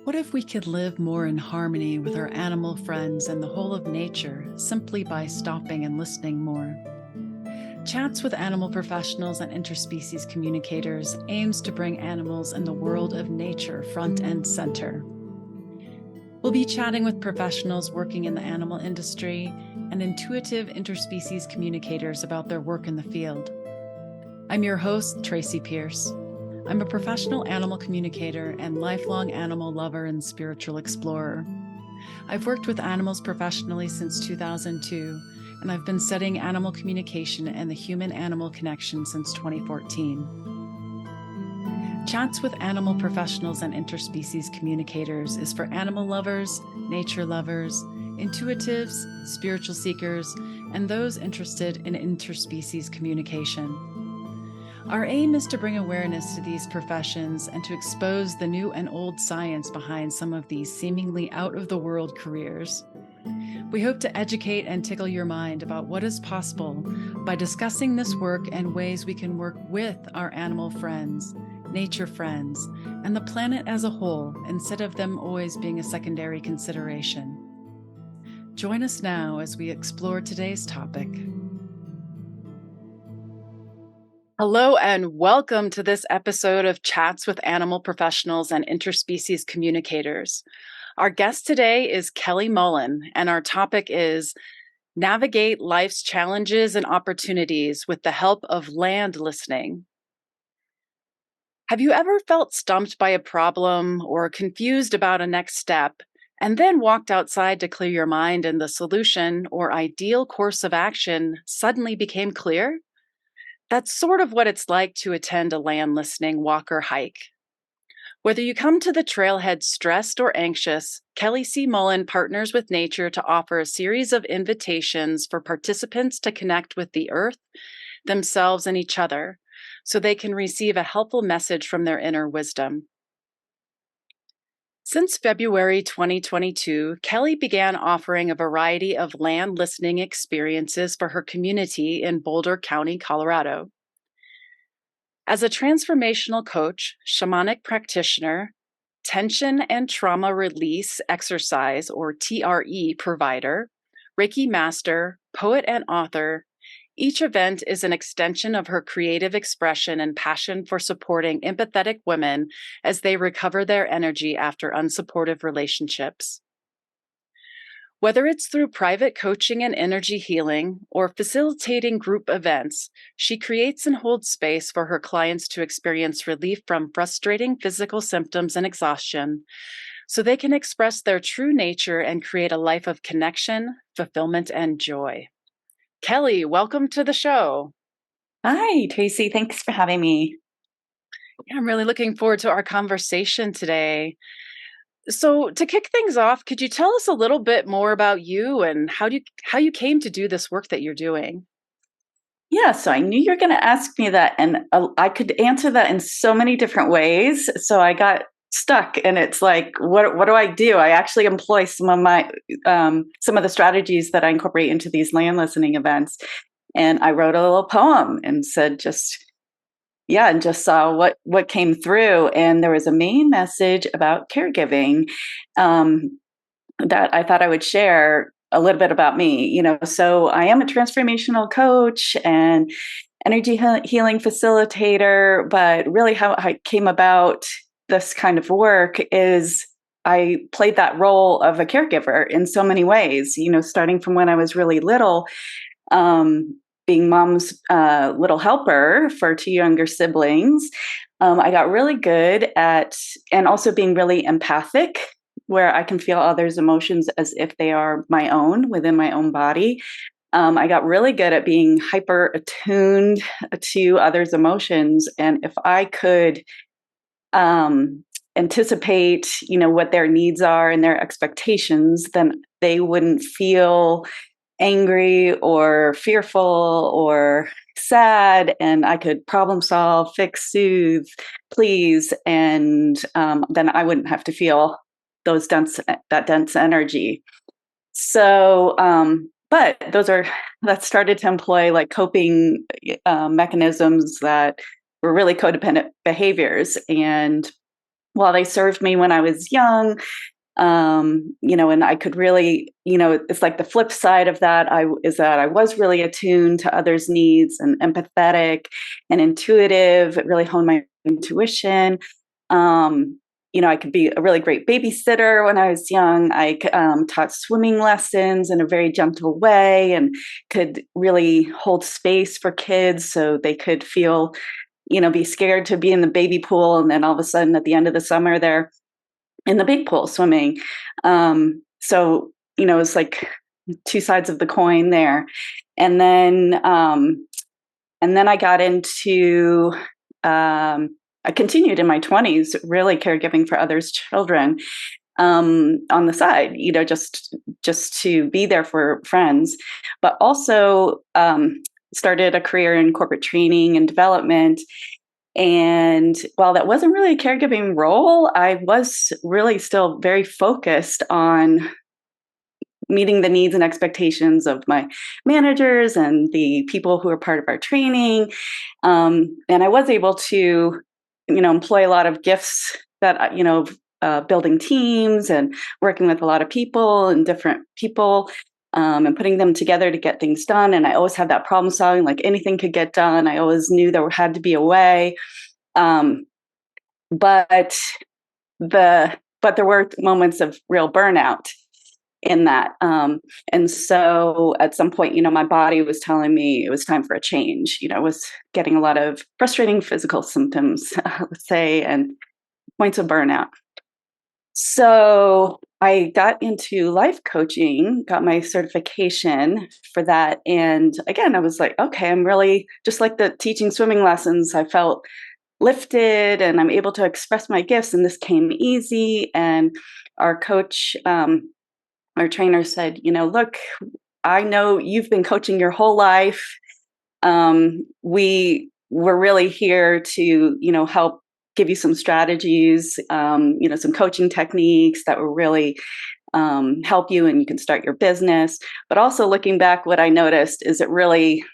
What if we could live more in harmony with our animal friends and the whole of nature simply by stopping and listening more? Chats with animal professionals and interspecies communicators aims to bring animals and the world of nature front and center. We'll be chatting with professionals working in the animal industry and intuitive interspecies communicators about their work in the field. I'm your host, Tracy Pierce. I'm a professional animal communicator and lifelong animal lover and spiritual explorer. I've worked with animals professionally since 2002, and I've been studying animal communication and the human-animal connection since 2014. Chats with animal professionals and interspecies communicators is for animal lovers, nature lovers, intuitives, spiritual seekers, and those interested in interspecies communication. Our aim is to bring awareness to these professions and to expose the new and old science behind some of these seemingly out-of-the-world careers. We hope to educate and tickle your mind about what is possible by discussing this work and ways we can work with our animal friends, nature friends, and the planet as a whole instead of them always being a secondary consideration. Join us now as we explore today's topic. Hello and welcome to this episode of Chats with Animal Professionals and Interspecies Communicators. Our guest today is Kelly Mullen, and our topic is Navigate Life's Challenges and Opportunities with the Help of Land Listening. Have you ever felt stumped by a problem or confused about a next step, and then walked outside to clear your mind and the solution or ideal course of action suddenly became clear? That's sort of what it's like to attend a land listening walk or hike. Whether you come to the trailhead stressed or anxious, Kelly C. Mullen partners with nature to offer a series of invitations for participants to connect with the earth, themselves, and each other, so they can receive a helpful message from their inner wisdom. Since February 2022, Kelly began offering a variety of land listening experiences for her community in Boulder County, Colorado. As a transformational coach, shamanic practitioner, tension and trauma release exercise or TRE provider, Reiki master, poet, and author, each event is an extension of her creative expression and passion for supporting empathetic women as they recover their energy after unsupportive relationships. Whether it's through private coaching and energy healing or facilitating group events, she creates and holds space for her clients to experience relief from frustrating physical symptoms and exhaustion so they can express their true nature and create a life of connection, fulfillment, and joy. Kelly, welcome to the show. Hi, Tracy. Thanks for having me. Yeah, I'm really looking forward to our conversation today. So, to kick things off, could you tell us a little bit more about you and how you came to do this work that you're doing? Yeah, so I knew you were going to ask me that, and I could answer that in so many different ways. So I got stuck, and it's like, what do I do? I actually employ some of the strategies that I incorporate into these land listening events, and I wrote a little poem and said and just saw what came through, and there was a main message about caregiving. That I thought I would share a little bit about me. So I am a transformational coach and energy healing facilitator, but really how I came about this kind of work is I played that role of a caregiver in so many ways, starting from when I was really little, being mom's little helper for two younger siblings. I got really good at, and also being really empathic, where I can feel others' emotions as if they are my own within my own body. I got really good at being hyper attuned to others' emotions. And if I could anticipate, what their needs are and their expectations, then they wouldn't feel angry or fearful or sad, and I could problem solve, fix, soothe, please, and then I wouldn't have to feel that dense energy. So, but that started to employ like coping mechanisms that were really codependent behaviors, and while they served me when I was young, and I could really, it's like the flip side of that is that I was really attuned to others' needs and empathetic and intuitive. It really honed my intuition. I could be a really great babysitter when I was young. I taught swimming lessons in a very gentle way and could really hold space for kids so they could feel, be scared to be in the baby pool. And then all of a sudden at the end of the summer, they're in the big pool swimming. It's like two sides of the coin there. And then I got into, I continued in my 20s, really caregiving for others' children on the side, just to be there for friends, but also started a career in corporate training and development. And while that wasn't really a caregiving role, I was really still very focused on meeting the needs and expectations of my managers and the people who are part of our training. And I was able to, employ a lot of gifts that, building teams and working with a lot of people and different people. And putting them together to get things done. And I always had that problem solving, like anything could get done. I always knew there had to be a way. But there were moments of real burnout in that. And so at some point, my body was telling me it was time for a change. I was getting a lot of frustrating physical symptoms, let's say, and points of burnout. So I got into life coaching, got my certification for that. And again, I was like, okay, I'm really just like the teaching swimming lessons. I felt lifted and I'm able to express my gifts. And this came easy. And our coach, our trainer said, look, I know you've been coaching your whole life. We're really here to, help give you some strategies, some coaching techniques that will really help you and you can start your business. But also looking back, what I noticed is it really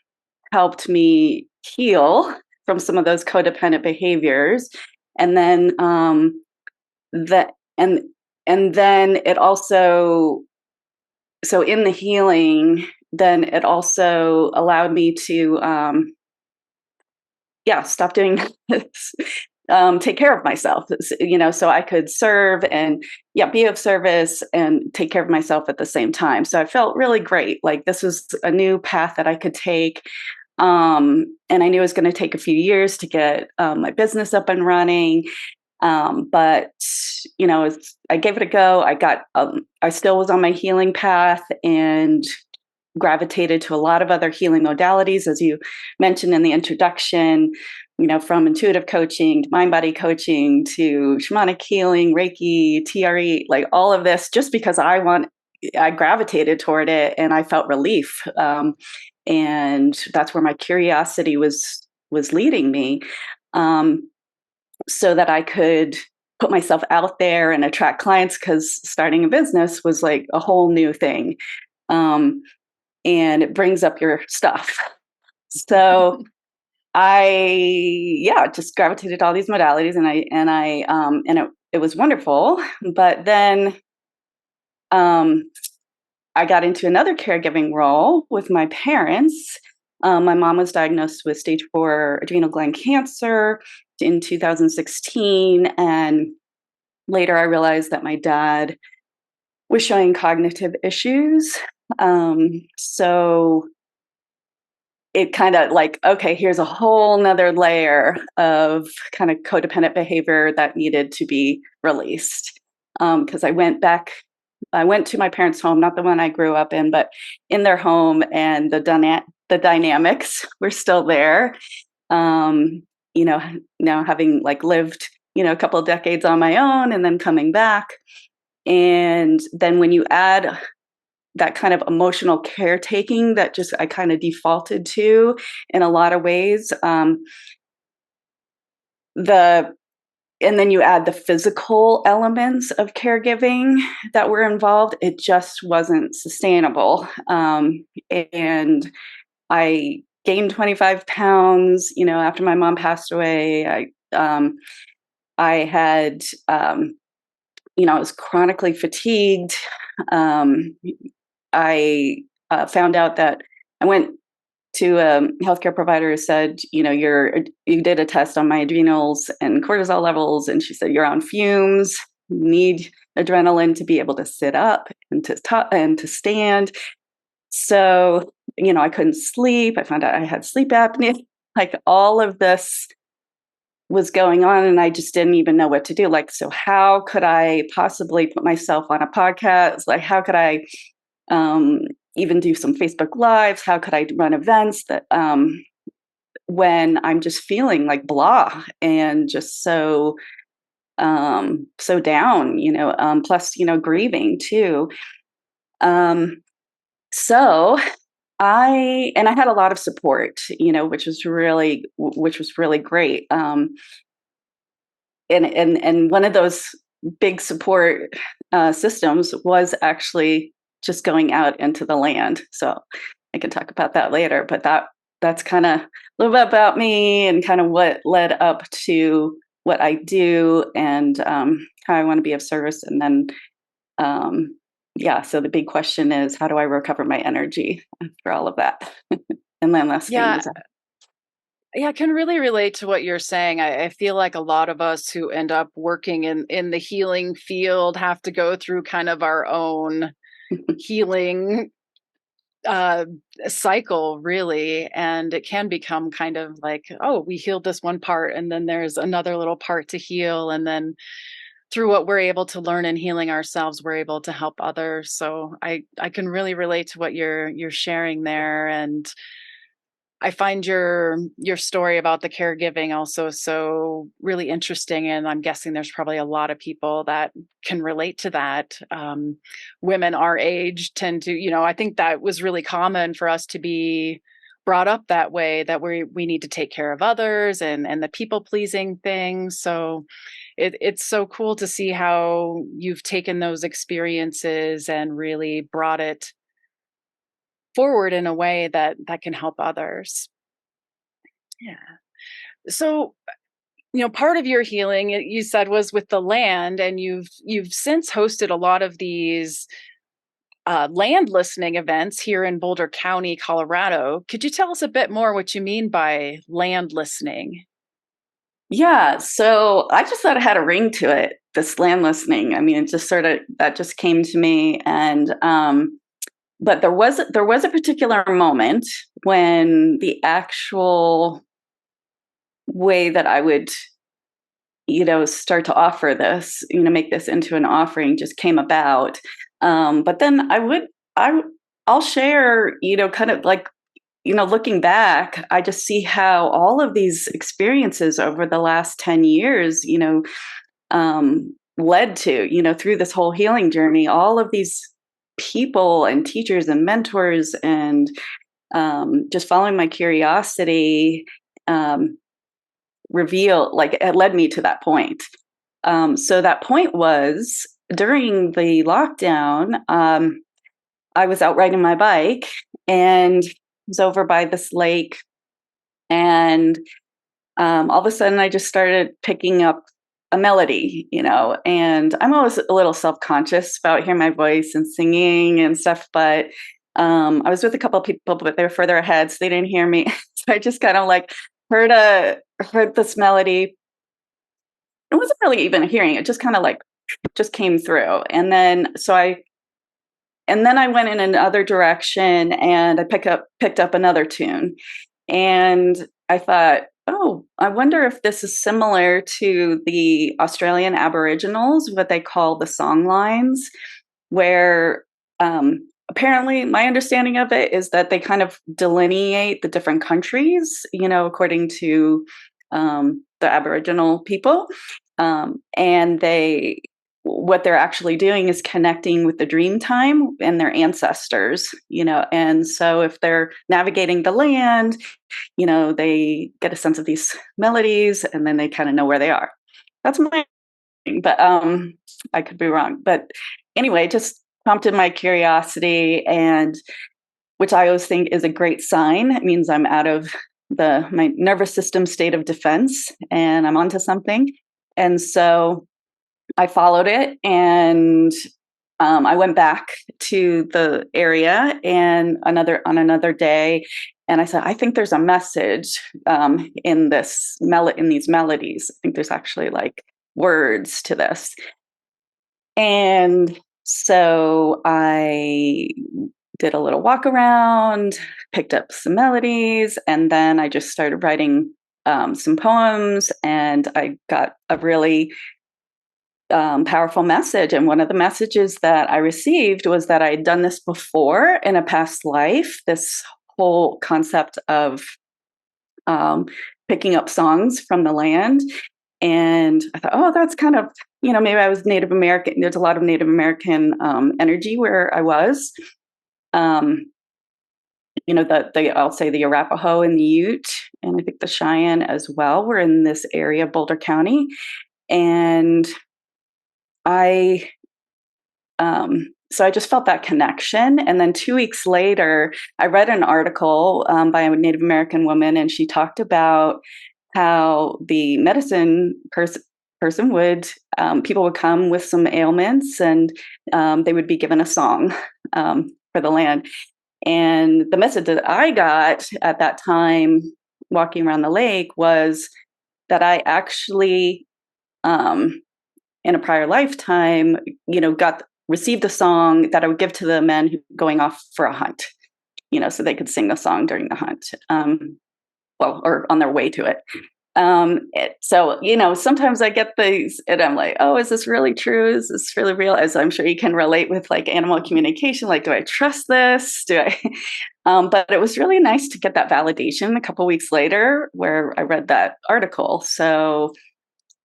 helped me heal from some of those codependent behaviors. And then and then it also, so in the healing, then it also allowed me to stop doing this. Take care of myself, so I could serve and be of service and take care of myself at the same time. So I felt really great. Like this was a new path that I could take. And I knew it was going to take a few years to get my business up and running. But I gave it a go. I still was on my healing path and gravitated to a lot of other healing modalities, as you mentioned in the introduction, from intuitive coaching to mind body coaching to shamanic healing, Reiki, TRE, like all of this, just because I gravitated toward it and I felt relief. And that's where my curiosity was leading me, so that I could put myself out there and attract clients, because starting a business was like a whole new thing. And it brings up your stuff. So I just gravitated to all these modalities, and it was wonderful. But then I got into another caregiving role with my parents. My mom was diagnosed with stage 4 adrenal gland cancer in 2016, and later I realized that my dad was showing cognitive issues. So it kind of like, okay, here's a whole nother layer of kind of codependent behavior that needed to be released. Because I went to my parents' home, not the one I grew up in, but in their home, and the dynamics were still there. Now having like lived, a couple of decades on my own and then coming back. And then when you add that kind of emotional caretaking that just I kind of defaulted to in a lot of ways, and then you add the physical elements of caregiving that were involved, it just wasn't sustainable. And I gained 25 pounds, after my mom passed away. I had, I was chronically fatigued. Um, I found out that I went to a healthcare provider who said, you did a test on my adrenals and cortisol levels, and she said you're on fumes. You need adrenaline to be able to sit up and to stand. So, I couldn't sleep. I found out I had sleep apnea. Like all of this was going on, and I just didn't even know what to do. Like, so how could I possibly put myself on a podcast? Like, how could I um, even do some Facebook Lives? How could I run events that when I'm just feeling like blah and just so down, plus, grieving too. So I had a lot of support, which was really great. And one of those big support systems was actually just going out into the land. So I can talk about that later, but that's kind of a little bit about me and kind of what led up to what I do and how I want to be of service. And then, so the big question is, how do I recover my energy after all of that? And then last thing Yeah, is, yeah, I can really relate to what you're saying. I feel like a lot of us who end up working in the healing field have to go through kind of our own healing uh cycle, really, and it can become kind of like, oh, we healed this one part and then there's another little part to heal, and then through what we're able to learn in healing ourselves, we're able to help others. So I can really relate to what you're sharing there. And I find your story about the caregiving also so really interesting, and I'm guessing there's probably a lot of people that can relate to that. Women our age tend to, I think that was really common for us to be brought up that way, that we need to take care of others and the people pleasing thing. So it's so cool to see how you've taken those experiences and really brought it forward in a way that can help others. Yeah. So, part of your healing, you said, was with the land, and you've since hosted a lot of these land listening events here in Boulder County, Colorado. Could you tell us a bit more what you mean by land listening? yeah, so I just thought it had a ring to it, this land listening. I mean, it just sort of that just came to me, and but there was a particular moment when the actual way that I would, start to offer this, make this into an offering just came about. But then I'll share, kind of like, looking back, I just see how all of these experiences over the last 10 years, led to, through this whole healing journey, all of these people and teachers and mentors and just following my curiosity um, like it led me to that point. So that point was during the lockdown. I was out riding my bike and was over by this lake, and all of a sudden I just started picking up a melody, and I'm always a little self-conscious about hearing my voice and singing and stuff, but I was with a couple of people, but they were further ahead, so they didn't hear me. So I just kind of like heard this melody. It wasn't really even hearing it, just kind of like just came through. And then I went in another direction and I picked up another tune. And I thought, oh, I wonder if this is similar to the Australian Aboriginals, what they call the song lines, where apparently my understanding of it is that they kind of delineate the different countries, according to the Aboriginal people. And what they're actually doing is connecting with the dream time and their ancestors, and so if they're navigating the land, they get a sense of these melodies and then they kind of know where they are. That's my thing, but I could be wrong. But anyway, it just prompted my curiosity, and which I always think is a great sign. It means I'm out of my nervous system state of defense and I'm onto something. And so I followed it, and I went back to the area and on another day, and I said, I think there's a message in in these melodies. I think there's actually like words to this. And so I did a little walk around, picked up some melodies, and then I just started writing some poems, and I got a really powerful message. And one of the messages that I received was that I had done this before in a past life, this whole concept of um, picking up songs from the land. And I thought, oh, that's kind of, maybe I was Native American. There's a lot of Native American energy where I was. Um, I'll say the Arapaho and the Ute, and I think the Cheyenne as well were in this area, Boulder County. And I, so I just felt that connection. And then 2 weeks later, I read an article by a Native American woman, and she talked about how the medicine person would, people would come with some ailments, and they would be given a song for the land. And the message that I got at that time, walking around the lake, was that I actually, in a prior lifetime, received a song that I would give to the men who going off for a hunt, so they could sing the song during the hunt, or on their way to it. So, sometimes I get these and I'm like, oh, is this really true? Is this really real? As I'm sure you can relate with like animal communication, like, do I trust this? Do I? But it was really nice to get that validation a couple weeks later where I read that article. So,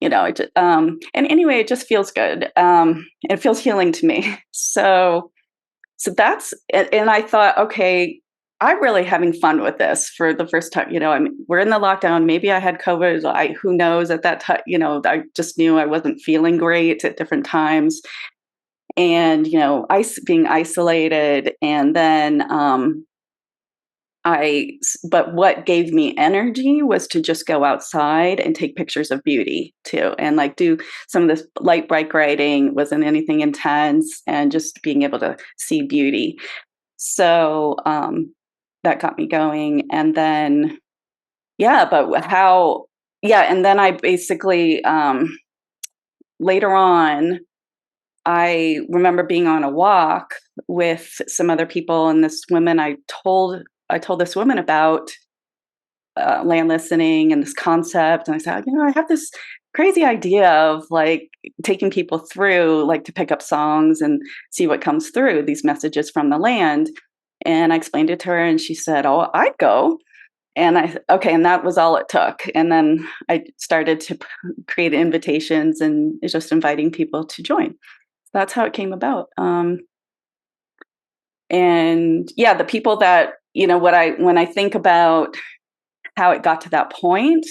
and anyway, it just feels good. It feels healing to me. So that's it. And I thought, okay, I'm really having fun with this for the first time. We're in the lockdown. Maybe I had COVID. Who knows at that time, I just knew I wasn't feeling great at different times. And, being isolated. And then, but what gave me energy was to just go outside and take pictures of beauty too. And like do some of this light bike riding, wasn't anything intense, and just being able to see beauty. So, that got me going. And then, and then I basically, later on, I remember being on a walk with some other people, and this woman, I told this woman about land listening and this concept, and I said, I have this crazy idea of like taking people through, like to pick up songs and see what comes through these messages from the land. And I explained it to her, and she said, "Oh, I'd go." And okay, and that was all it took. And then I started to create invitations and just inviting people to join. That's how it came about. And yeah, the people that, when I think about how it got to that point,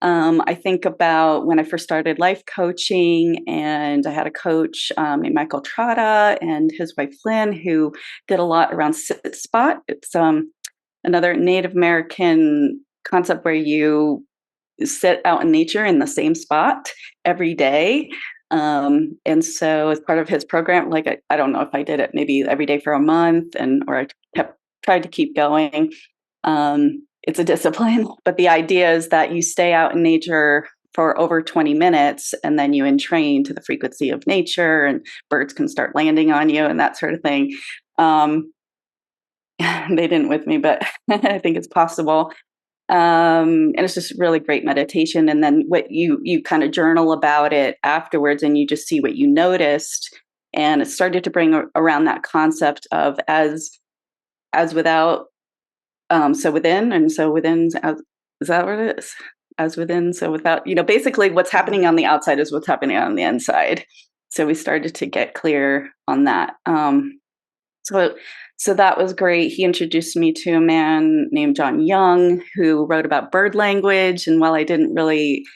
I think about when I first started life coaching, and I had a coach named Michael Trotta and his wife Lynn, who did a lot around sit spot. It's another Native American concept where you sit out in nature in the same spot every day. And so as part of his program, like I don't know if I did it maybe every day for a month, or I tried to keep going. It's a discipline, but the idea is that you stay out in nature for over 20 minutes, and then you entrain to the frequency of nature, and birds can start landing on you and that sort of thing. They didn't with me, but I think it's possible. And it's just really great meditation. And then what you kind of journal about it afterwards, and you just see what you noticed. And it started to bring around that concept of as without, so within, and so within, is that what it is? As within, so without, basically what's happening on the outside is what's happening on the inside. So we started to get clear on that. So that was great. He introduced me to a man named John Young, who wrote about bird language. And while I didn't really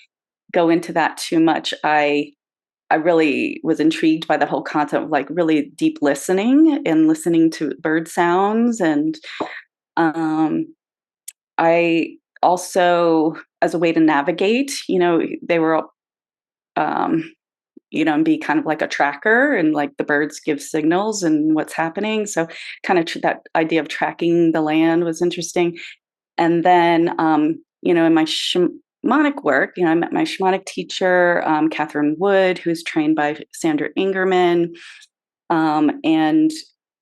go into that too much, I really was intrigued by the whole concept of like really deep listening and listening to bird sounds. And I also, as a way to navigate, they were and be kind of like a tracker, and like the birds give signals and what's happening. So kind of that idea of tracking the land was interesting. And then, in my shamanic work, I met my shamanic teacher, Catherine Wood, who's trained by Sandra Ingerman. And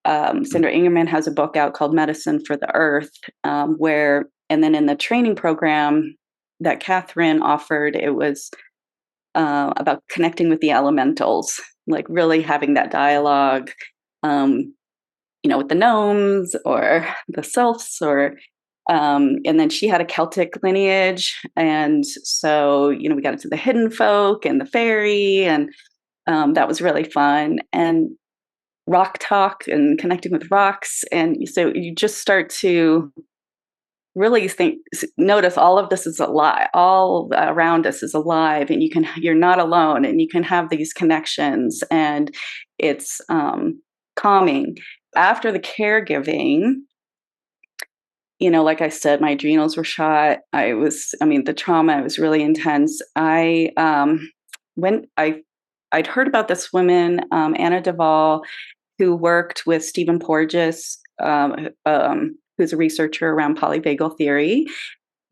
Sandra Ingerman has a book out called Medicine for the Earth, and then in the training program that Catherine offered, it was about connecting with the elementals, like really having that dialogue, with the gnomes or the sylphs, and then she had a Celtic lineage. And so, we got into the hidden folk and the fairy, and that was really fun. And rock talk and connecting with rocks. And so you just start to really notice all of this is alive, all around us is alive, and you're not alone, and you can have these connections, and it's calming. After the caregiving, like I said, my adrenals were shot. The trauma was really intense. I'd heard about this woman, Anna Duvall, who worked with Stephen Porges, who's a researcher around polyvagal theory.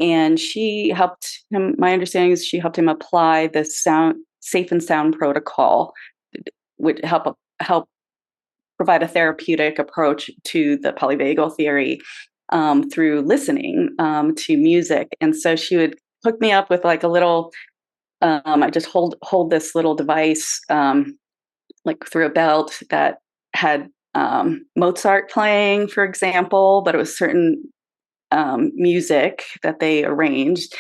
And she helped him, my understanding is she helped him apply the safe and sound protocol, would help provide a therapeutic approach to the polyvagal theory through listening to music. And so she would hook me up with like a little, I just hold this little device like through a belt that had Mozart playing, for example, but it was certain music that they arranged.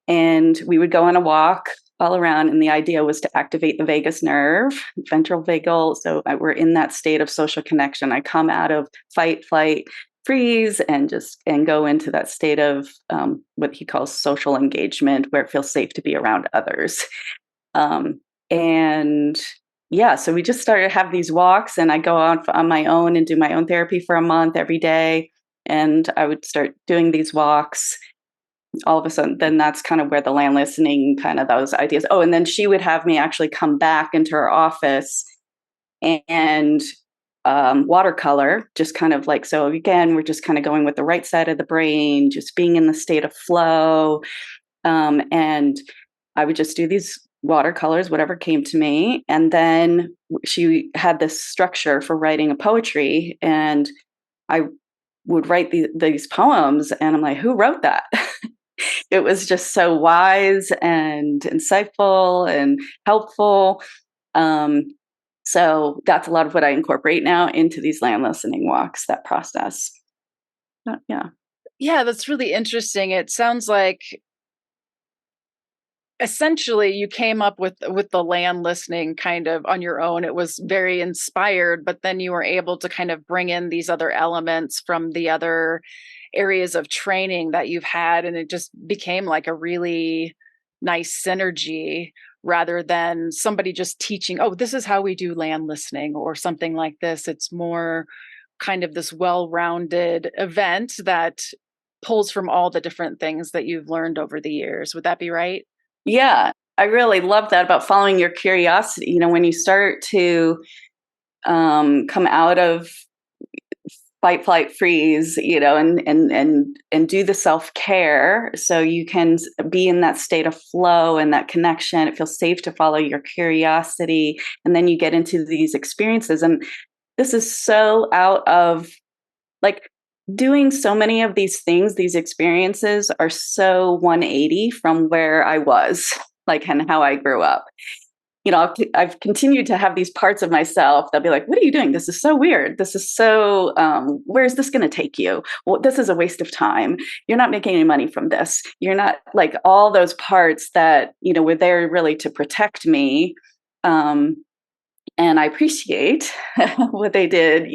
And we would go on a walk all around, and the idea was to activate the vagus nerve, ventral vagal. So we're in that state of social connection. I come out of fight, flight, freeze, and go into that state of what he calls social engagement, where it feels safe to be around others. And yeah, so we just started to have these walks, and I go out on my own and do my own therapy for a month every day. And I would start doing these walks. All of a sudden, then that's kind of where the land listening, kind of those ideas. Oh, and then she would have me actually come back into her office and watercolor, just kind of like, so again, we're just kind of going with the right side of the brain, just being in the state of flow. And I would just do these watercolors, whatever came to me. And then she had this structure for writing a poetry, and I would write these poems, and I'm like, who wrote that? It was just so wise and insightful and helpful. So that's a lot of what I incorporate now into these land listening walks, that process. Yeah. Yeah, that's really interesting. It sounds like essentially you came up with the land listening kind of on your own. It was very inspired, but then you were able to kind of bring in these other elements from the other areas of training that you've had, and it just became like a really nice synergy rather than somebody just teaching, oh, this is how we do land listening or something like this. It's more kind of this well-rounded event that pulls from all the different things that you've learned over the years. Would that be right? Yeah, I really love that about following your curiosity. When you start to come out of fight, flight, freeze, and do the self-care, so you can be in that state of flow and that connection. It feels safe to follow your curiosity, and then you get into these experiences. And this is so out of, like, doing so many of these things, these experiences are so 180 from where I was, like, and how I grew up. I've continued to have these parts of myself that'll be like, what are you doing? This is so weird. This is so, where is this going to take you? Well, this is a waste of time. You're not making any money from this. You're not, like, all those parts that, were there really to protect me. And I appreciate what they did,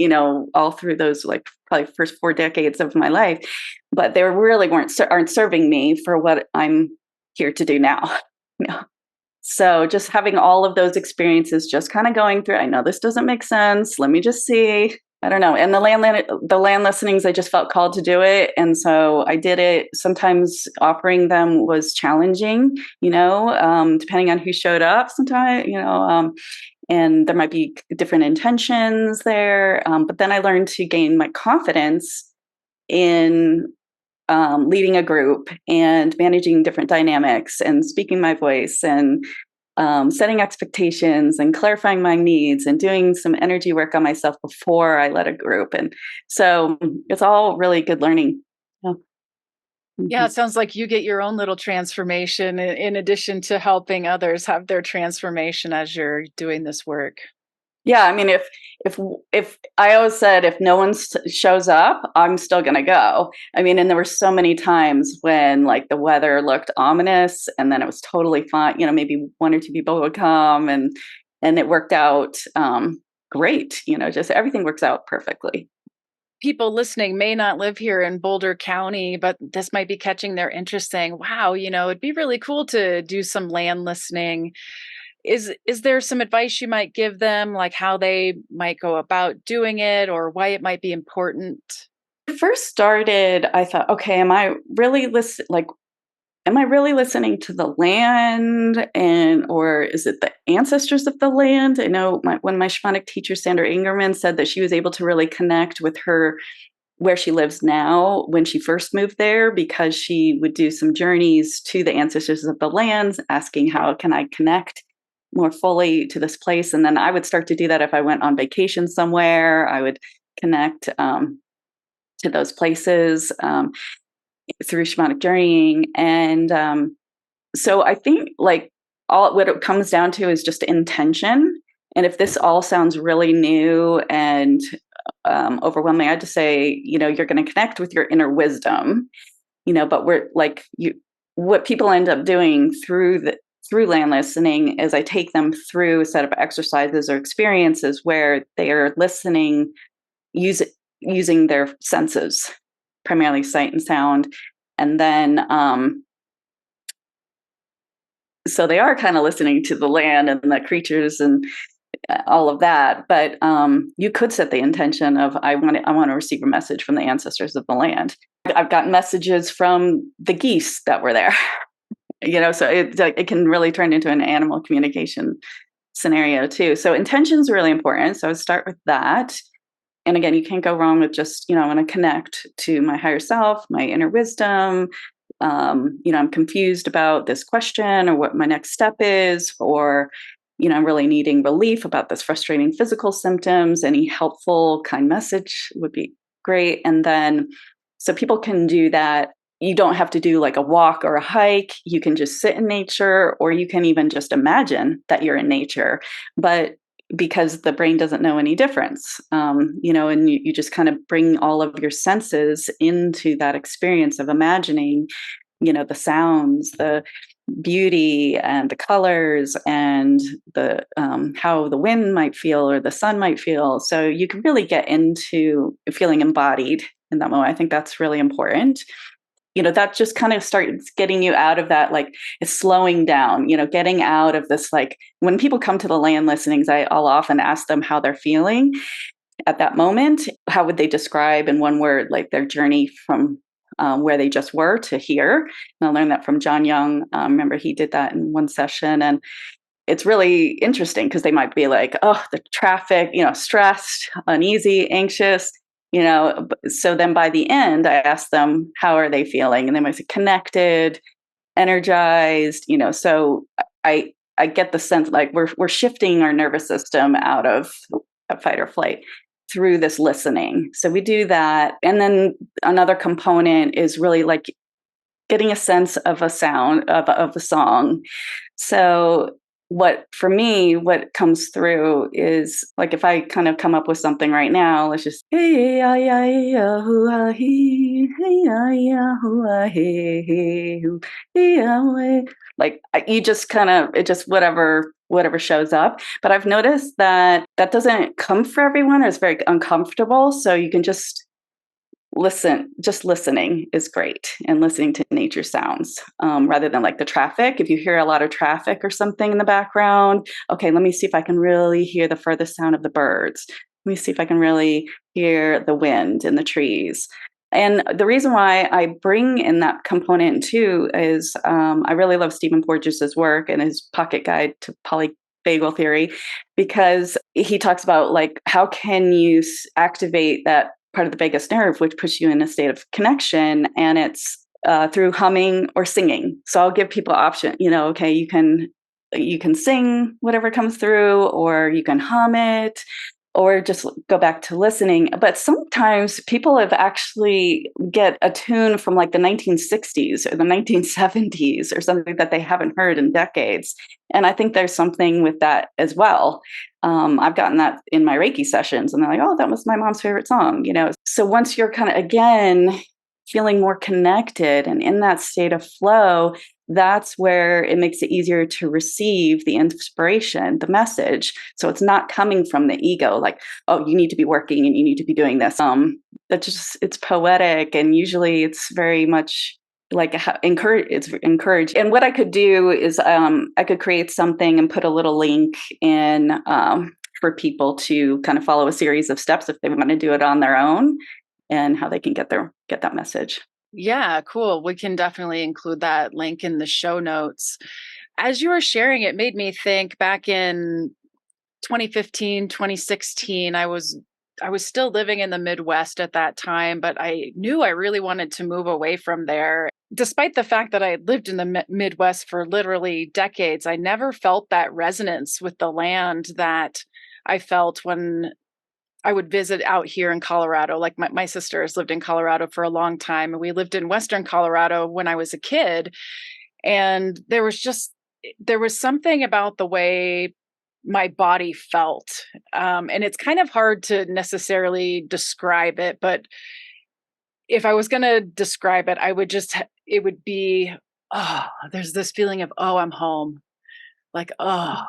all through those, like, probably first 4 decades of my life, but they really aren't serving me for what I'm here to do now. So just having all of those experiences, just kind of going through, I know this doesn't make sense. Let me just see. I don't know. And the land listenings, I just felt called to do it. And so I did it. Sometimes offering them was challenging, depending on who showed up sometimes, and there might be different intentions there. But then I learned to gain my confidence in leading a group and managing different dynamics and speaking my voice and setting expectations and clarifying my needs and doing some energy work on myself before I led a group. And so it's all really good learning. Yeah. Yeah, Mhm. it sounds like you get your own little transformation in addition to helping others have their transformation as you're doing this work. Yeah, I mean, if I always said if no one shows up, I'm still gonna go. I mean, and there were so many times when like the weather looked ominous, and then it was totally fine. Maybe one or two people would come, and it worked out great. Just everything works out perfectly. People listening may not live here in Boulder County, but this might be catching their interest saying, wow, it'd be really cool to do some land listening. Is there some advice you might give them, like how they might go about doing it or why it might be important? First started, I thought, okay, am I really listening to the land, and or is it the ancestors of the land? I know when my shamanic teacher Sandra Ingerman said that she was able to really connect with her where she lives now when she first moved there, because she would do some journeys to the ancestors of the lands, asking how can I connect more fully to this place. And then I would start to do that if I went on vacation somewhere. I would connect to those places through shamanic journeying. And so I think like all what it comes down to is just intention. And if this all sounds really new and overwhelming, I'd just say, you're going to connect with your inner wisdom, but what people end up doing through land listening is I take them through a set of exercises or experiences where they are listening, use, using their senses, primarily sight and sound. And then, so they are kind of listening to the land and the creatures and all of that. But you could set the intention of I want to receive a message from the ancestors of the land. I've gotten messages from the geese that were there. So it can really turn into an animal communication scenario too. So intention is really important. So I would start with that. And again, you can't go wrong with just, I want to connect to my higher self, my inner wisdom. I'm confused about this question or what my next step is, or, I'm really needing relief about this frustrating physical symptoms. Any helpful, kind message would be great. And then, so people can do that. You don't have to do like a walk or a hike. You can just sit in nature, or you can even just imagine that you're in nature. But because the brain doesn't know any difference, and you just kind of bring all of your senses into that experience of imagining, the sounds, the beauty and the colors and the how the wind might feel or the sun might feel. So you can really get into feeling embodied in that moment. I think that's really important. That just kind of starts getting you out of that, like it's slowing down, getting out of this, like when people come to the land listenings, I'll often ask them how they're feeling at that moment. How would they describe in one word, like their journey from where they just were to here? And I learned that from John Young. Remember, he did that in one session. And it's really interesting because they might be like, oh, the traffic, stressed, uneasy, anxious, so then by the end, I ask them, how are they feeling? And they might say connected, energized, so I get the sense like we're shifting our nervous system out of fight or flight through this listening. So we do that. And then another component is really like getting a sense of a sound of a song. So what comes through is like if I kind of come up with something right now, let's just hey ya ya ya hoo ah hee hey ya ya hoo ah hey hey hoo hey ya way. Like you just kind of it just whatever shows up. But I've noticed that doesn't come for everyone, or it's very uncomfortable. So you can just listening is great, and listening to nature sounds rather than like the traffic. If you hear a lot of traffic or something in the background, okay, let me see if I can really hear the furthest sound of the birds. Let me see if I can really hear the wind in the trees. And the reason why I bring in that component too is I really love Stephen Porges's work and his pocket guide to polyvagal theory, because he talks about like how can you activate that part of the vagus nerve, which puts you in a state of connection, and it's through humming or singing. So I'll give people option. Okay, you can sing whatever comes through, or you can hum it, or just go back to listening. But sometimes people have actually get a tune from like the 1960s or the 1970s or something that they haven't heard in decades. And I think there's something with that as well. I've gotten that in my Reiki sessions, and they're like, oh, that was my mom's favorite song. So once you're kind of, again, feeling more connected and in that state of flow, that's where it makes it easier to receive the inspiration, the message. So it's not coming from the ego, like, oh, you need to be working and you need to be doing this. It's poetic, and usually it's very much like it's encouraged. And what I could do is I could create something and put a little link in for people to kind of follow a series of steps if they want to do it on their own, and how they can get that message. Yeah, cool. We can definitely include that link in the show notes. As you were sharing, it made me think back in 2015, 2016, I was still living in the Midwest at that time, but I knew I really wanted to move away from there. Despite the fact that I had lived in the Midwest for literally decades, I never felt that resonance with the land that I felt when I would visit out here in Colorado. Like my sister has lived in Colorado for a long time, and we lived in Western Colorado when I was a kid. And there was something about the way my body felt. And it's kind of hard to necessarily describe it, but if I was going to describe it, it would be, oh, there's this feeling of, oh, I'm home. Like, oh,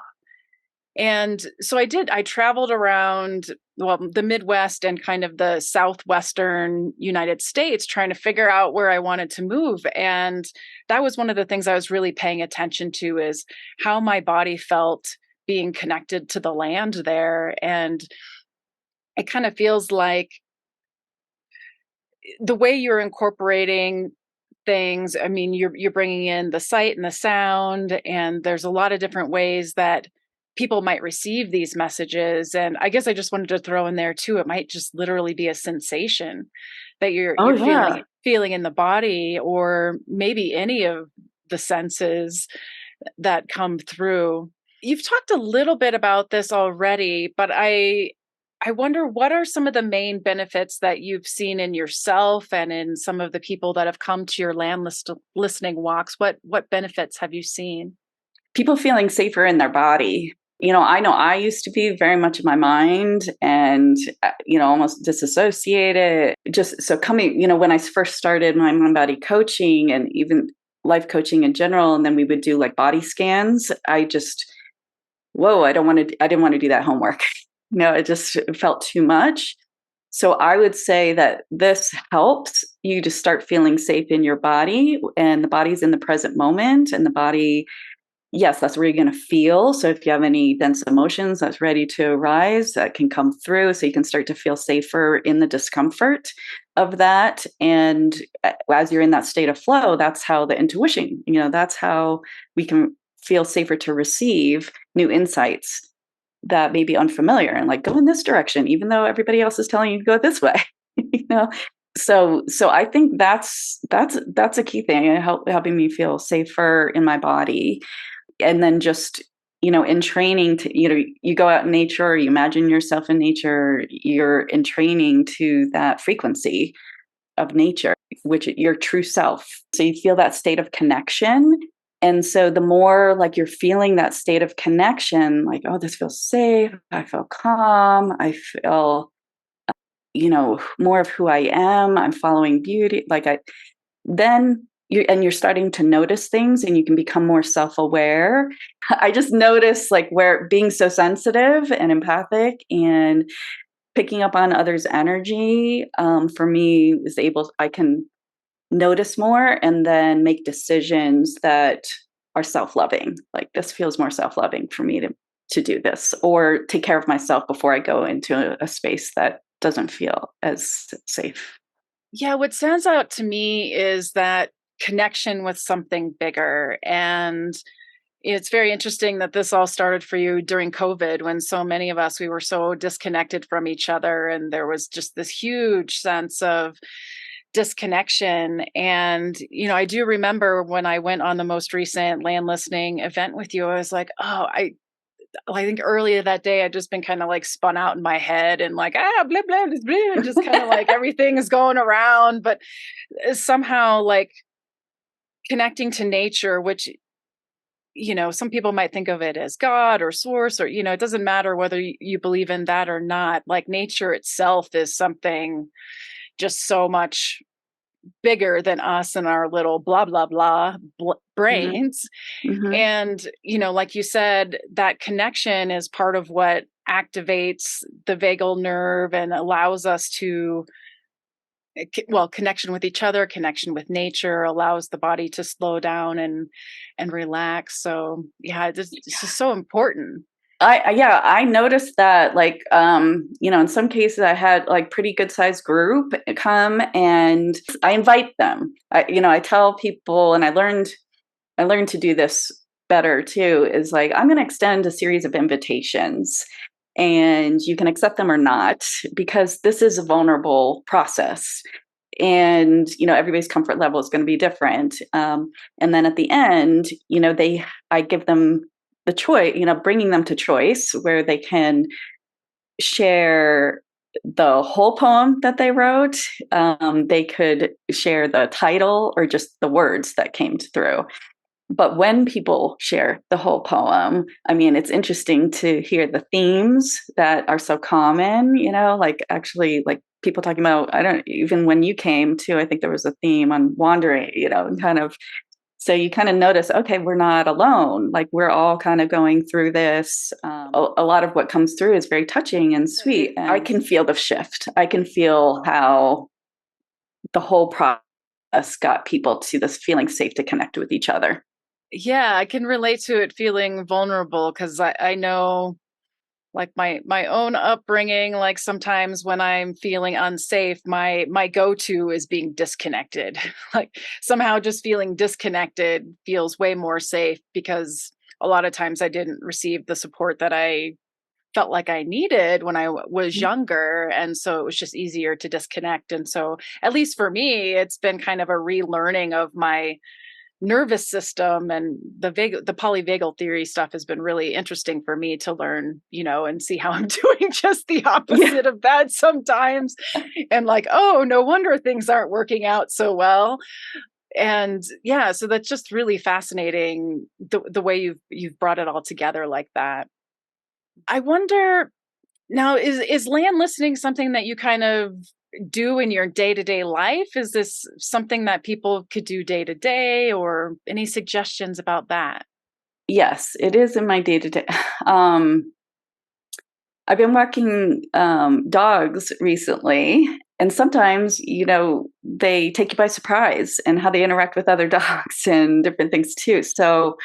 and so I traveled around, well, the Midwest and kind of the Southwestern United States trying to figure out where I wanted to move. And that was one of the things I was really paying attention to, is how my body felt being connected to the land there. And it kind of feels like the way you're incorporating things, I mean, you're bringing in the sight and the sound, and there's a lot of different ways that people might receive these messages. And I guess I just wanted to throw in there too, it might just literally be a sensation that Oh you're yeah. feeling in the body, or maybe any of the senses that come through. You've talked a little bit about this already, but I wonder, what are some of the main benefits that you've seen in yourself and in some of the people that have come to your listening walks? What benefits have you seen? People feeling safer in their body. I know I used to be very much in my mind and, almost disassociated. Just so coming, when I first started my mind body coaching and even life coaching in general, and then we would do like body scans, whoa, I didn't want to do that homework. It just felt too much. So I would say that this helps you to start feeling safe in your body, and the body's in the present moment, and the body, yes, that's where you're going to feel. So if you have any dense emotions that's ready to arise, that can come through. So you can start to feel safer in the discomfort of that. And as you're in that state of flow, that's how the intuition, that's how we can feel safer to receive new insights that may be unfamiliar, and like, go in this direction, even though everybody else is telling you to go this way. you know so I think that's a key thing, helping me feel safer in my body. And then just in training to you go out in nature, or you imagine yourself in nature, you're in training to that frequency of nature, which your true self, so you feel that state of connection. And so the more like you're feeling that state of connection, like, oh, this feels safe, I feel calm, I feel, more of who I am, I'm following beauty. Then you're starting to notice things, and you can become more self-aware. I just noticed like where being so sensitive and empathic and picking up on others' energy, for me I can notice more and then make decisions that are self-loving. Like, this feels more self-loving for me to do this, or take care of myself before I go into a space that doesn't feel as safe. Yeah, what stands out to me is that connection with something bigger. And it's very interesting that this all started for you during COVID when so many of us, we were so disconnected from each other. And there was just this huge sense of disconnection. And, I do remember when I went on the most recent land listening event with you, I was like, oh, I think earlier that day I'd just been kind of like spun out in my head and like, blah, blah, blah, blah, and just kind of like everything is going around. But somehow like connecting to nature, which, some people might think of it as God or source, or, it doesn't matter whether you believe in that or not. Like nature itself is something just so much bigger than us and our little blah, blah, blah Mhm. brains. Mhm. And, like you said, that connection is part of what activates the vagal nerve and allows us to, connection with each other, connection with nature allows the body to slow down and relax. So, yeah, it's just so important. Yeah, I noticed that, like, in some cases I had like pretty good sized group come, and I invite them. I tell people, and I learned to do this better too, is like, I'm going to extend a series of invitations, and you can accept them or not, because this is a vulnerable process. And, everybody's comfort level is going to be different. And then at the end, I give them the choice, bringing them to choice where they can share the whole poem that they wrote. They could share the title or just the words that came through. But when people share the whole poem, I mean, it's interesting to hear the themes that are so common, like actually, like people talking about, I don't, even when you came to, I think there was a theme on wandering, and kind of, so you kind of notice, okay, we're not alone. Like we're all kind of going through this. A lot of what comes through is very touching and sweet. And I can feel the shift. I can feel how the whole process got people to this feeling safe to connect with each other. Yeah, I can relate to it feeling vulnerable because I know like my own upbringing, like sometimes when I'm feeling unsafe, my go-to is being disconnected. Like somehow just feeling disconnected feels way more safe because a lot of times I didn't receive the support that I felt like I needed when I was younger, and so it was just easier to disconnect. And so at least for me, it's been kind of a relearning of my nervous system, and the polyvagal theory stuff has been really interesting for me to learn, and see how I'm doing just the Yeah. opposite of that sometimes. And like, oh, no wonder things aren't working out so well. And yeah, so that's just really fascinating the way you've brought it all together like that. I wonder now, is land listening something that you kind of do in your day-to-day life? Is this something that people could do day to day, or any suggestions about that? Yes, it is in my day to day. I've been walking dogs recently, and sometimes, they take you by surprise and how they interact with other dogs and different things too. So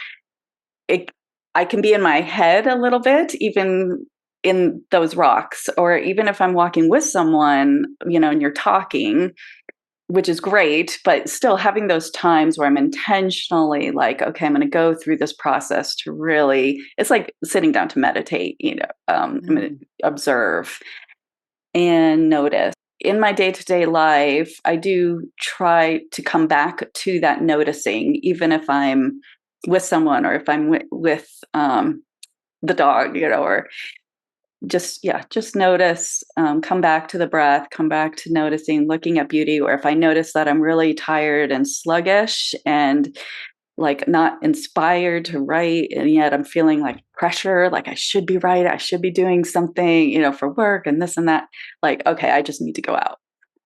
it, I can be in my head a little bit, even in those rocks, or even if I'm walking with someone, and you're talking, which is great, but still having those times where I'm intentionally like, okay, I'm going to go through this process to really, it's like sitting down to meditate, I'm going to Mm. observe and notice. In my day to day life, I do try to come back to that noticing, even if I'm with someone or if I'm with the dog, or just notice, come back to the breath, come back to noticing, looking at beauty. Or if I notice that I'm really tired and sluggish and like not inspired to write, and yet I'm feeling like pressure, like I should be right, I should be doing something, for work and this and that, like, okay, I just need to go out.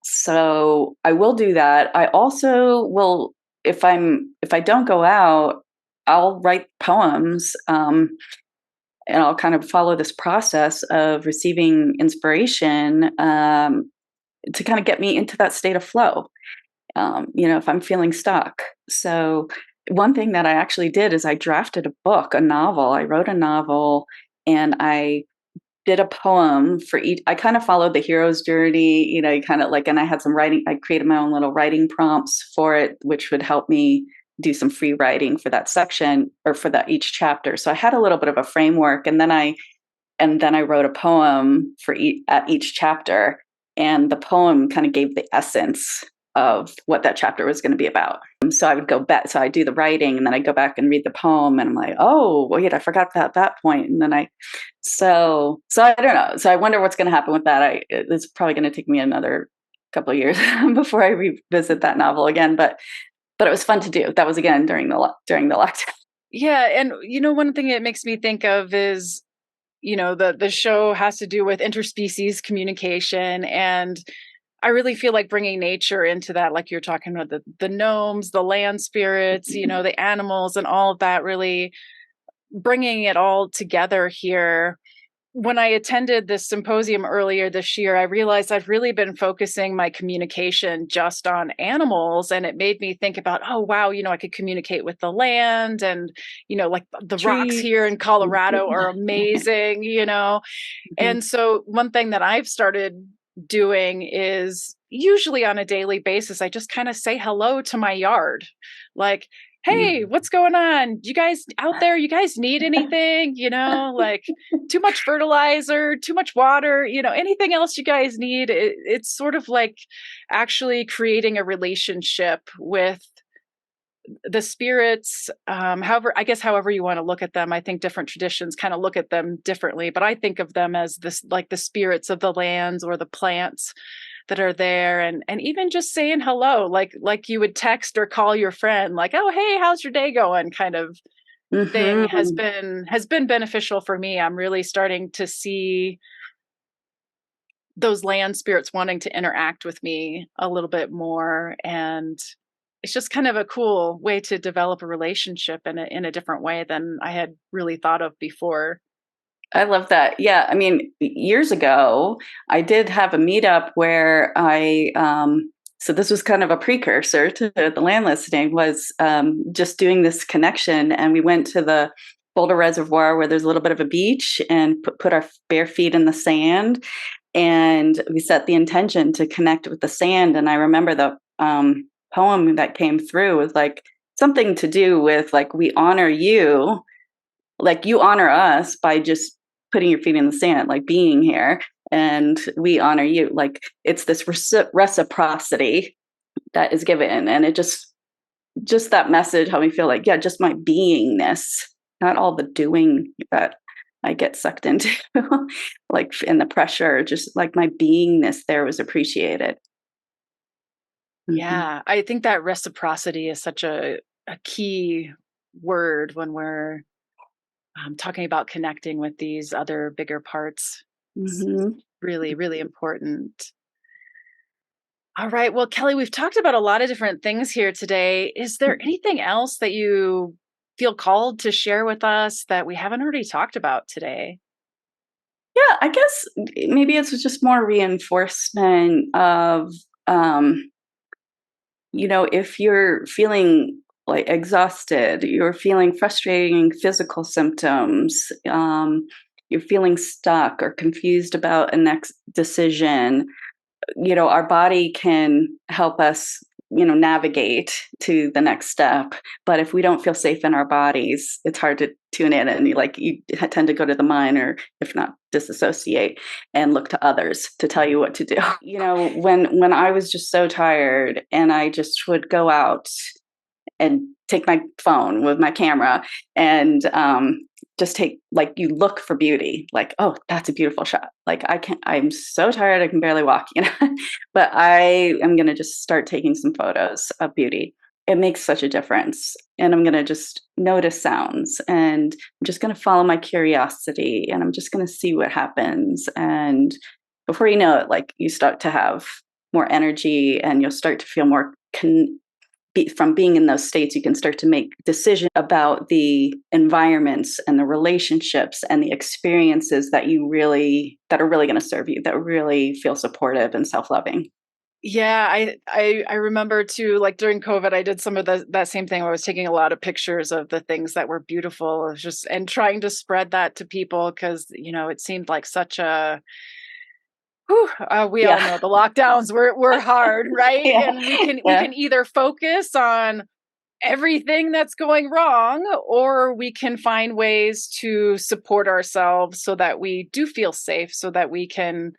So I will do that. I also will, if I don't go out, I'll write poems, and I'll kind of follow this process of receiving inspiration, to kind of get me into that state of flow. If I'm feeling stuck. So one thing that I actually did is I drafted a book, a novel. I wrote a novel, and I did a poem for each. I kind of followed the hero's journey, kind of like, and I had some writing. I created my own little writing prompts for it, which would help me do some free writing for that section or for that each chapter. So I had a little bit of a framework, and then I wrote a poem for at each chapter, and the poem kind of gave the essence of what that chapter was going to be about. So I would go back, so I do the writing, and then I go back and read the poem, and I'm like, oh, wait, I forgot about that point. And then so I don't know. So I wonder what's going to happen with that. It's probably going to take me another couple of years before I revisit that novel again. But it was fun to do. That was again during the lockdown. Yeah, and one thing it makes me think of is, the show has to do with interspecies communication, and I really feel like bringing nature into that, like you're talking about the gnomes, the land spirits, the animals, and all of that, really bringing it all together here. When I attended this symposium earlier this year, I realized I've really been focusing my communication just on animals. And it made me think about, oh, wow, I could communicate with the land. And, like the rocks Trees. here in Colorado are amazing, Mhm. And so one thing that I've started doing is usually on a daily basis, I just kind of say hello to my yard. Like, hey, Mhm. what's going on? You guys out there, you guys need anything? Like too much fertilizer, too much water, anything else you guys need. It's sort of like actually creating a relationship with the spirits, however you want to look at them. I think different traditions kind of look at them differently, but I think of them as this, like the spirits of the lands or the plants that are there, and even just saying hello, like you would text or call your friend, like, oh, hey, how's your day going, kind of thing, Mhm. has been beneficial for me. I'm really starting to see those land spirits wanting to interact with me a little bit more, and it's just kind of a cool way to develop a relationship in a different way than I had really thought of before. I love that. Yeah, I mean, years ago, I did have a meetup where so this was kind of a precursor to the land listening, was just doing this connection. And we went to the Boulder Reservoir where there's a little bit of a beach, and put our bare feet in the sand. And we set the intention to connect with the sand. And I remember the poem that came through was like something to do with like, we honor you, like you honor us by just putting your feet in the sand, like being here, and we honor you. Like it's this reciprocity that is given, and it just that message helped me feel like, yeah, just my beingness, not all the doing that I get sucked into, like in the pressure. Just like my beingness there was appreciated. Hmm. Yeah, I think that reciprocity is such a key word when we're talking about connecting with these other bigger parts. It's Hmm. really, really important. All right. Well, Kelly, we've talked about a lot of different things here today. Is there anything else that you feel called to share with us that we haven't already talked about today? Yeah, I guess maybe it's just more reinforcement of um, if you're feeling like exhausted, you're feeling frustrating physical symptoms, you're feeling stuck or confused about a next decision, our body can help us, navigate to the next step. But if we don't feel safe in our bodies, it's hard to tune in, and you tend to go to the mind, or if not disassociate, and look to others to tell you what to do. When I was just so tired, and I just would go out and take my phone with my camera, and just take, like, you look for beauty, like, oh, that's a beautiful shot, like, I'm so tired I can barely walk, but I am going to just start taking some photos of beauty. It makes such a difference. And I'm going to just notice sounds, and I'm just going to follow my curiosity, and I'm just going to see what happens. And before you know it, like, you start to have more energy, and you'll start to feel more from being in those states. You can start to make decisions about the environments and the relationships and the experiences that are really going to serve you, that really feel supportive and self-loving. Yeah, I remember too, like during COVID, I did some of that same thing. I was taking a lot of pictures of the things that were beautiful. It was just and trying to spread that to people because it seemed like such a whew, we all Yeah. know the lockdowns were hard, right? Yeah. And we can Yeah. either focus on everything that's going wrong, or we can find ways to support ourselves so that we do feel safe, so that we can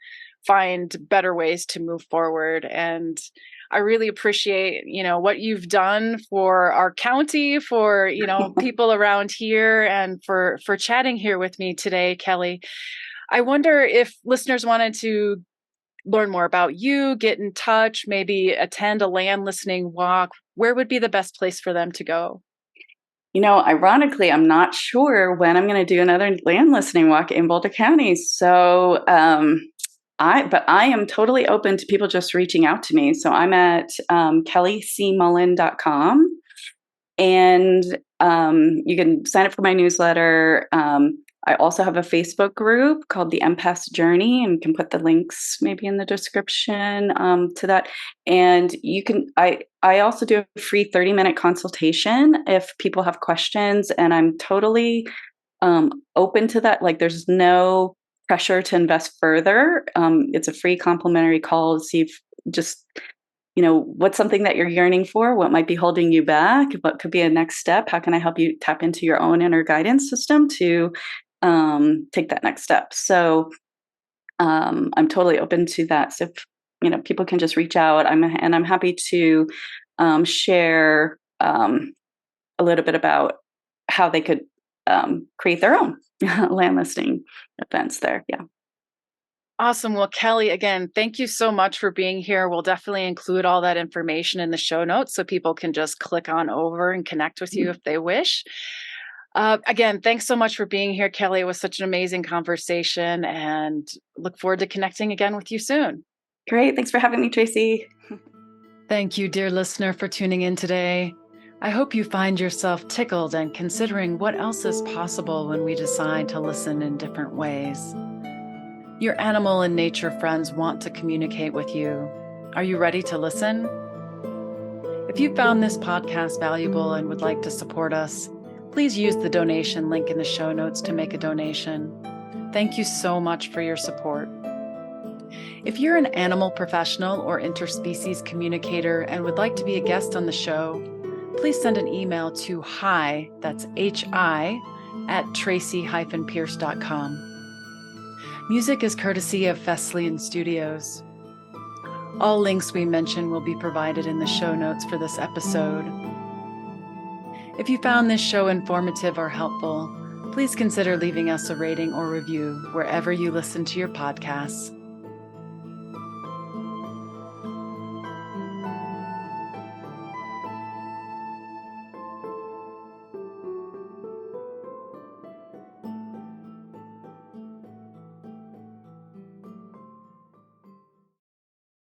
find better ways to move forward. And I really appreciate, what you've done for our county, for, people around here, and for chatting here with me today, Kelly. I wonder if listeners wanted to learn more about you, get in touch, maybe attend a land listening walk, where would be the best place for them to go? Ironically, I'm not sure when I'm going to do another land listening walk in Boulder County. So, but I am totally open to people just reaching out to me. So I'm at kellycmullen.com, and you can sign up for my newsletter. I also have a Facebook group called the Empath Journey, and can put the links maybe in the description to that. And you can, I also do a free 30-minute consultation if people have questions, and I'm totally open to that. Like, there's no pressure to invest further. It's a free complimentary call to see if just what's something that you're yearning for, what might be holding you back, what could be a next step, how can I help you tap into your own inner guidance system to take that next step. So I'm totally open to that. So if people can just reach out, I'm happy to share a little bit about how they could create their own land listing events there. Yeah. Awesome. Well, Kelly, again, thank you so much for being here. We'll definitely include all that information in the show notes so people can just click on over and connect with you if they wish. Again, thanks so much for being here, Kelly. It was such an amazing conversation, and look forward to connecting again with you soon. Great. Thanks for having me, Tracy. Thank you, dear listener, for tuning in today. I hope you find yourself tickled and considering what else is possible when we decide to listen in different ways. Your animal and nature friends want to communicate with you. Are you ready to listen? If you found this podcast valuable and would like to support us, please use the donation link in the show notes to make a donation. Thank you so much for your support. If you're an animal professional or interspecies communicator and would like to be a guest on the show, please send an email to hi, that's hi, at tracy-pierce.com. Music is courtesy of Fesliyan Studios. All links we mention will be provided in the show notes for this episode. If you found this show informative or helpful, please consider leaving us a rating or review wherever you listen to your podcasts.